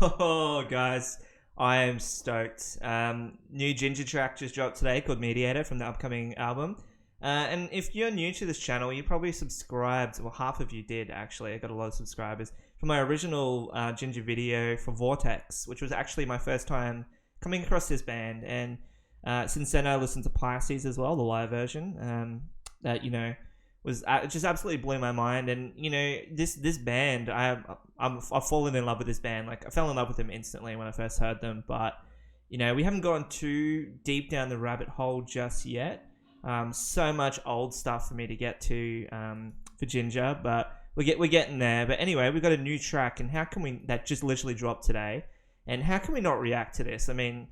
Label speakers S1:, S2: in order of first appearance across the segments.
S1: Oh, guys, I am stoked. New Jinjer track just dropped today called Mediator from the upcoming album. And if you're new to this channel, you probably subscribed, well, half of you did actually. I got a lot of subscribers from my original Jinjer video for Vortex, which was actually my first time coming across this band. And since then, I listened to Pisces as well, the live version. That was just absolutely blew my mind. And this band, I've fallen in love with this band. Like, I fell in love with them instantly when I first heard them. But we haven't gone too deep down the rabbit hole just yet. So much old stuff for me to get to for Jinjer, but we're getting there. But anyway, we've got a new track, and that just literally dropped today, and how can we not react to this? I mean,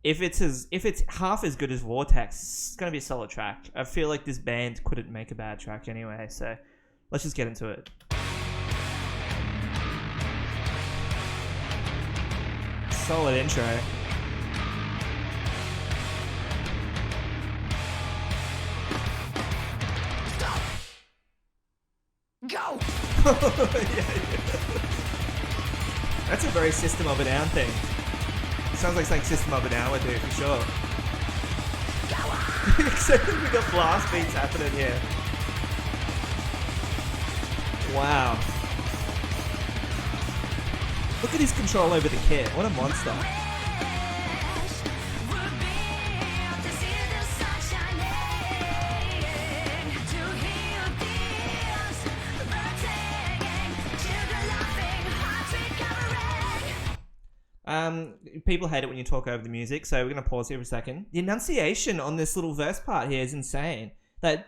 S1: if it's half as good as Vortex, it's gonna be a solid track. I feel like this band couldn't make a bad track anyway, so let's just get into it. Solid intro.
S2: Go!
S1: Yeah. That's a very System of a Down thing. Sounds like something System of a Down would do for sure. Except we got blast beats happening here. Wow. Look at his control over the kit. What a monster. People hate it when you talk over the music, so we're going to pause here for a second. The enunciation on this little verse part here is insane. Like,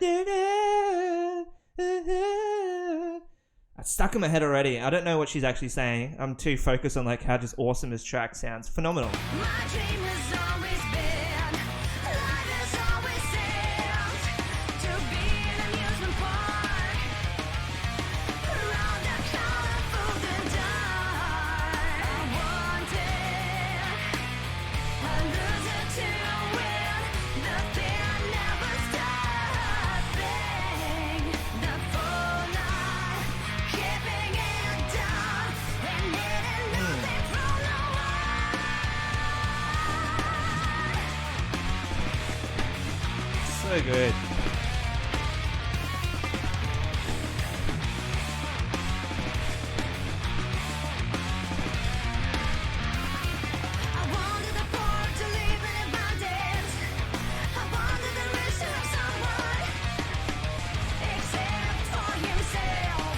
S1: it's stuck in my head already. I don't know what she's actually saying. I'm too focused on how just awesome this track sounds. Phenomenal.
S2: My dream has always been, life has always seemed to be an amusement park. Around the colorful and dark, I wanted a loser to win. The fear never stopping. The full night, keeping it down and needing nothing from no one.
S1: So good.
S2: I wanted the poor to live in abundance. I wanted the rich to have someone, except for himself,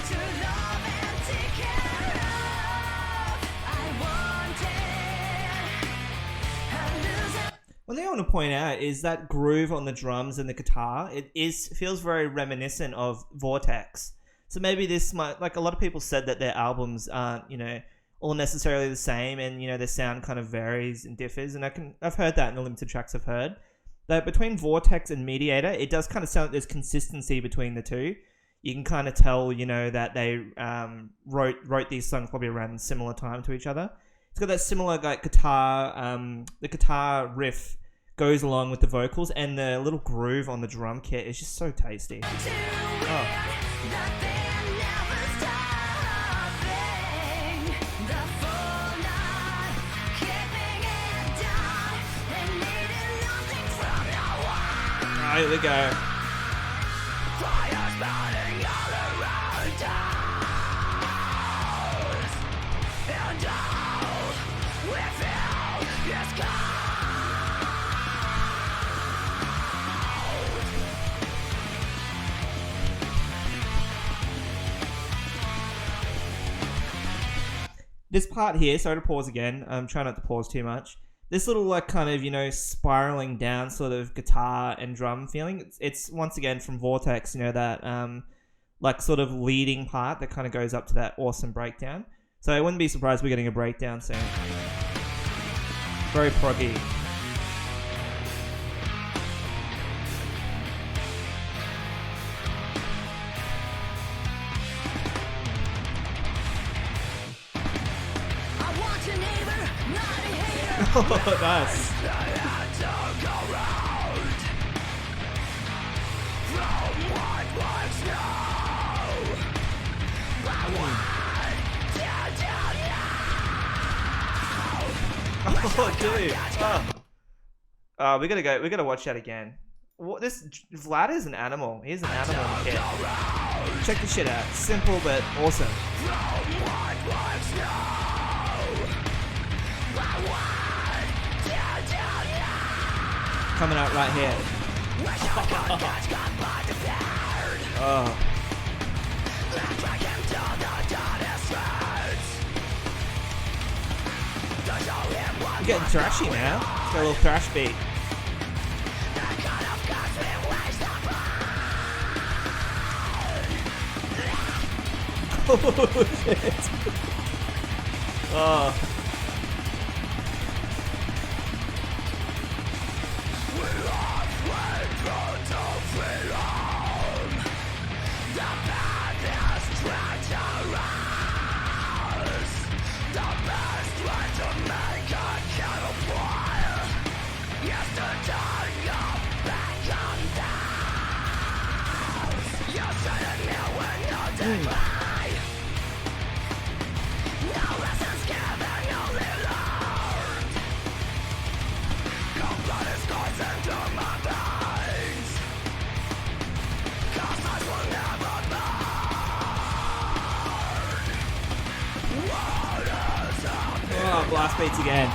S2: to love and take care of. I wanted a loser.
S1: One thing I want to point out is that groove on the drums and the guitar. Feels very reminiscent of Vortex. So maybe this might, a lot of people said that their albums aren't, all necessarily the same, and their sound kind of varies and differs. And I've heard that in the limited tracks I've heard. But between Vortex and Mediator, it does kind of sound like there's consistency between the two. You can kind of tell, that they wrote these songs probably around a similar time to each other. It's got that similar guitar, the guitar riff goes along with the vocals, and the little groove on the drum kit is just so tasty. Oh, here we go. This part here, sorry to pause again, I'm trying not to pause too much. This little kind of, spiraling down sort of guitar and drum feeling, it's once again from Vortex, that sort of leading part that kind of goes up to that awesome breakdown. So I wouldn't be surprised we're getting a breakdown soon. Very proggy. Oh, nice. Oh, dude. Oh, we gotta watch that again. What, this Vlad is an animal. He's an animal in the kit. Check this shit out. Simple but awesome. Coming out right here. Oh. I'm getting thrashy now. It's got a little thrash beat. Oh shit. Oh. Oh, blast beats again.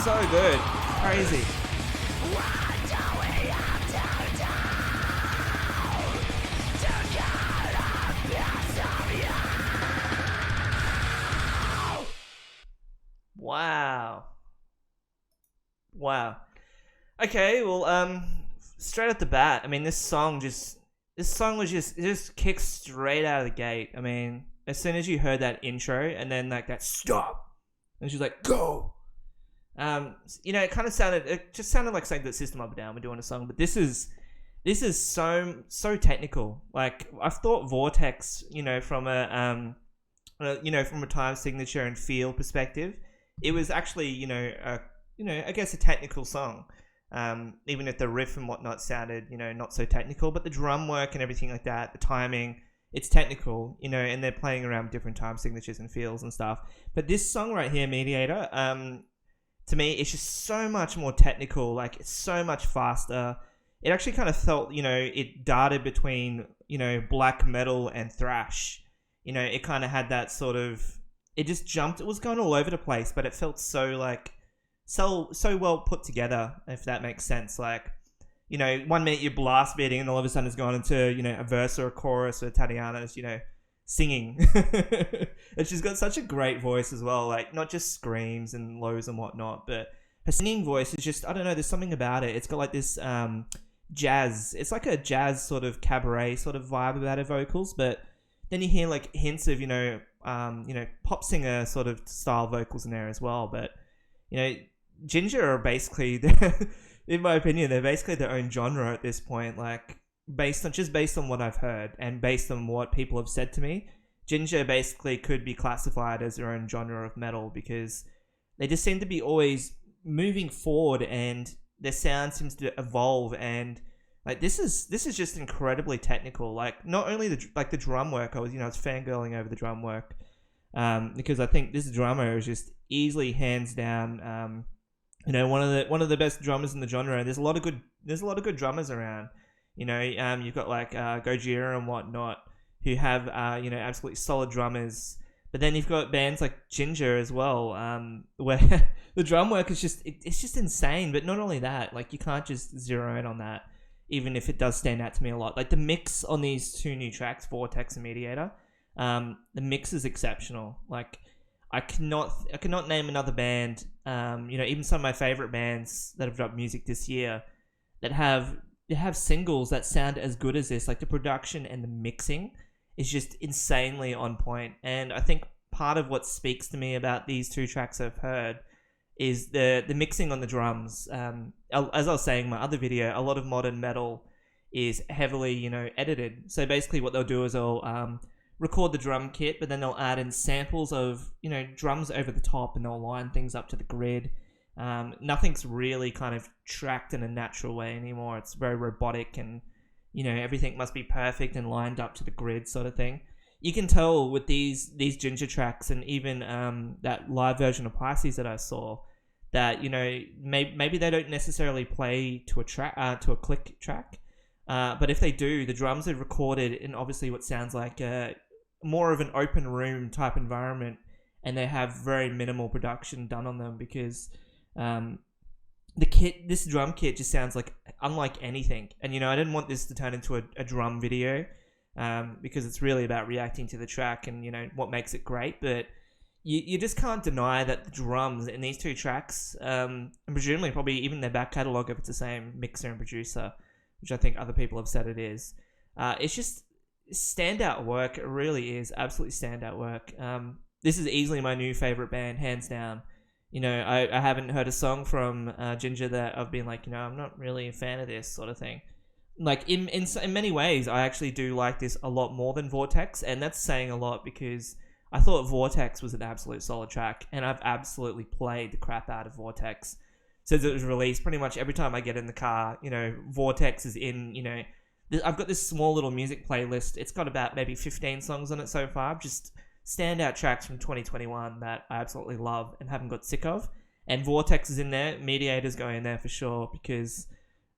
S1: So good. Crazy. Wow. Wow. Okay, well, straight at the bat, I mean, this song was just, it just kicked straight out of the gate. I mean, as soon as you heard that intro and then like that stop, and she's like, go. You know, it just sounded like something that System Up or Down were doing a song, but this is so technical. Like, I've thought Vortex, you know, from a time signature and feel perspective, it was actually, I guess a technical song. Even if the riff and whatnot sounded, not so technical, but the drum work and everything like that, the timing, it's technical, and they're playing around with different time signatures and feels and stuff. But this song right here, Mediator, to me, it's just so much more technical. Like, it's so much faster. It actually kind of felt, it darted between, black metal and thrash. It kind of had that sort of, it just jumped. It was going all over the place, but it felt so like, so well put together, if that makes sense. Like, 1 minute you're blast beating and all of a sudden it's gone into, a verse or a chorus, or Tatiana's, singing. And she's got such a great voice as well, like not just screams and lows and whatnot, but her singing voice is just, I don't know, there's something about it. It's got like this jazz, it's like a jazz sort of cabaret sort of vibe about her vocals, but then you hear like hints of, pop singer sort of style vocals in there as well. But, Jinjer are basically, in my opinion, they're basically their own genre at this point. Like, based on what I've heard and based on what people have said to me, Jinjer basically could be classified as their own genre of metal, because they just seem to be always moving forward and their sound seems to evolve. And like, this is just incredibly technical. Like, not only the drum work, I was fangirling over the drum work, because I think this drummer is just easily hands down, one of the best drummers in the genre. There's a lot of good drummers around. You've got like Gojira and whatnot, who have absolutely solid drummers. But then you've got bands like Jinjer as well, where the drum work is it's just insane. But not only that, like, you can't just zero in on that, even if it does stand out to me a lot. Like, the mix on these two new tracks, Vortex and Mediator, the mix is exceptional. Like, I cannot name another band, even some of my favorite bands that have dropped music this year, that have singles that sound as good as this. Like, the production and the mixing is just insanely on point. And I think part of what speaks to me about these two tracks I've heard is the mixing on the drums. As I was saying in my other video, a lot of modern metal is heavily, edited. So basically what they'll do is they'll record the drum kit, but then they'll add in samples of, drums over the top, and they'll line things up to the grid. Nothing's really kind of tracked in a natural way anymore. It's very robotic, and everything must be perfect and lined up to the grid sort of thing. you can tell with these Jinjer tracks and even that live version of Pisces that I saw, that maybe they don't necessarily play to a click track, but if they do, the drums are recorded in obviously what sounds like more of an open room type environment, and they have very minimal production done on them because this drum kit just sounds like unlike anything. And I didn't want this to turn into a drum video, because it's really about reacting to the track and what makes it great. But you just can't deny that the drums in these two tracks, and presumably probably even their back catalogue, if it's the same mixer and producer, which I think other people have said it is, it's just standout work. It really is absolutely standout work. This is easily my new favorite band, hands down. I haven't heard a song from Jinjer that I've been like, I'm not really a fan of this sort of thing. Like in many ways, I actually do like this a lot more than Vortex, and that's saying a lot because I thought Vortex was an absolute solid track, and I've absolutely played the crap out of Vortex since it was released. Pretty much every time I get in the car, Vortex is in. I've got this small little music playlist. It's got about maybe 15 songs on it so far, just standout tracks from 2021 that I absolutely love and haven't got sick of. And Vortex is in there. Mediator's going in there for sure, because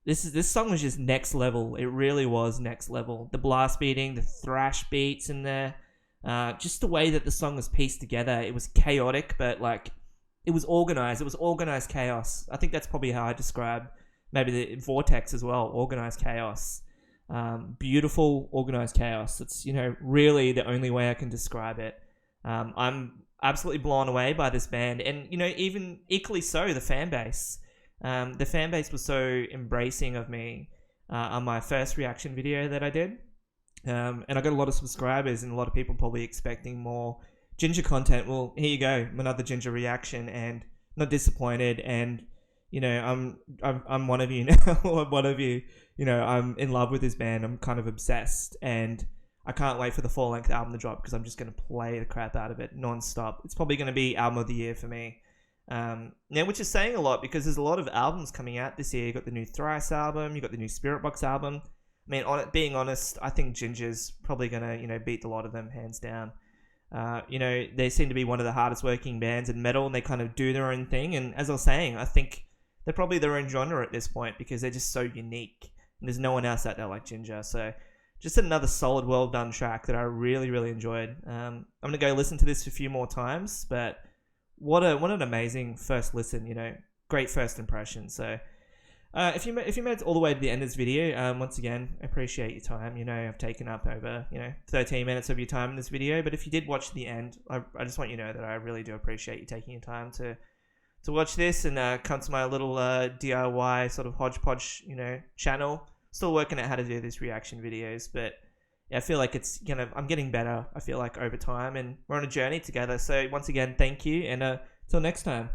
S1: this song was just next level. It really was next level. The blast beating, the thrash beats in there, just the way that the song was pieced together. It was chaotic, but it was organized. It was organized chaos. I think that's probably how I describe maybe the Vortex as well. Organized chaos. Beautiful organized chaos. It's really the only way I can describe it. I'm absolutely blown away by this band, and even equally so the fan base. The fan base was so embracing of me on my first reaction video that I did, and I got a lot of subscribers and a lot of people probably expecting more Jinjer content. Well, here you go, another Jinjer reaction, and not disappointed. And I'm one of you now. One of you. I'm in love with this band. I'm kind of obsessed, and I can't wait for the full-length album to drop because I'm just going to play the crap out of it non-stop. It's probably going to be album of the year for me. Now, which is saying a lot because there's a lot of albums coming out this year. You got the new Thrice album, you got the new Spirit Box album. I mean, being honest, I think Jinjer's probably going to beat a lot of them hands down. They seem to be one of the hardest working bands in metal, and they kind of do their own thing. And as I was saying, I think they're probably their own genre at this point because they're just so unique. And there's no one else out there like Jinjer. So just another solid, well done track that I really, really enjoyed. I'm going to go listen to this a few more times, but what an amazing first listen, great first impression. So if you made it all the way to the end of this video, once again, I appreciate your time. I've taken up over 13 minutes of your time in this video, but if you did watch the end, I just want you to know that I really do appreciate you taking your time to watch this and come to my little DIY sort of hodgepodge channel. Still working out how to do these reaction videos, but yeah, I feel like it's I'm getting better, I feel like, over time, and we're on a journey together. So once again, thank you, and till next time.